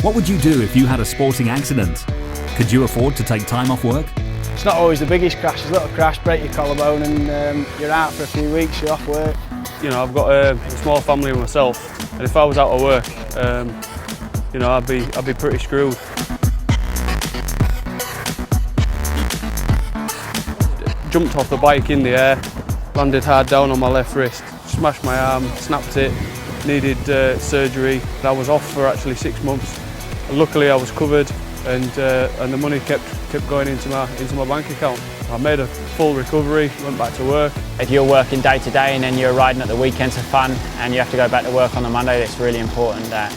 What would you do if you had a sporting accident? Could you afford to take time off work? It's not always the biggest crash. There's a little crash, break your collarbone and you're out for a few weeks, you're off work. You know, I've got a small family myself, and if I was out of work, you know, I'd be pretty screwed. Jumped off the bike in the air, landed hard down on my left wrist, smashed my arm, snapped it, needed surgery. I was off for actually 6 months. Luckily I was covered, and the money kept going into my bank account. I made a full recovery, went back to work. If you're working day to day and then you're riding at the weekends for fun and you have to go back to work on the Monday, it's really important that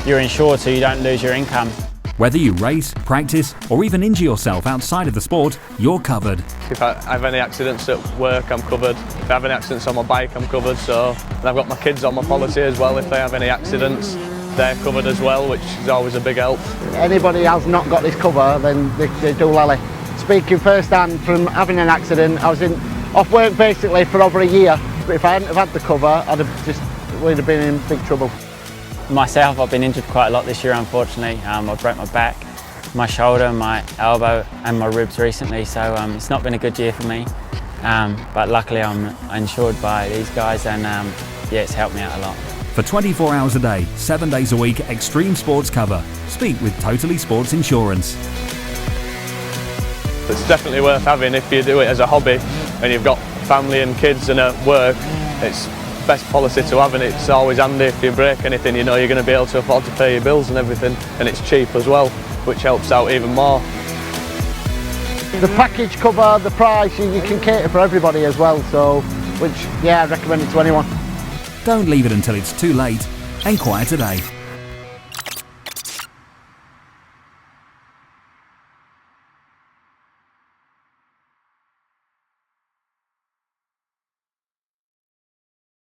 you're insured so you don't lose your income. Whether you race, practice, or even injure yourself outside of the sport, you're covered. If I have any accidents at work, I'm covered. If I have any accidents on my bike, I'm covered. And I've got my kids on my policy as well. If they have any accidents, they're covered as well, which is always a big help. Anybody else not got this cover, then they do lally. Speaking first hand from having an accident, I was off work basically for over a year. But if I hadn't have had the cover, we'd have been in big trouble. Myself, I've been injured quite a lot this year, unfortunately. I broke my back, my shoulder, my elbow and my ribs recently, so it's not been a good year for me. But luckily I'm insured by these guys and yeah, it's helped me out a lot. For 24 hours a day, 7 days a week, extreme sports cover. Speak with Totally Sports Insurance. It's definitely worth having if you do it as a hobby and you've got family and kids and at work. It's best policy to have, and it's always handy if you break anything, you know you're going to be able to afford to pay your bills and everything, and it's cheap as well, which helps out even more. The package cover, the price, you can cater for everybody as well, so yeah, I recommend it to anyone. Don't leave it until it's too late. Enquire today.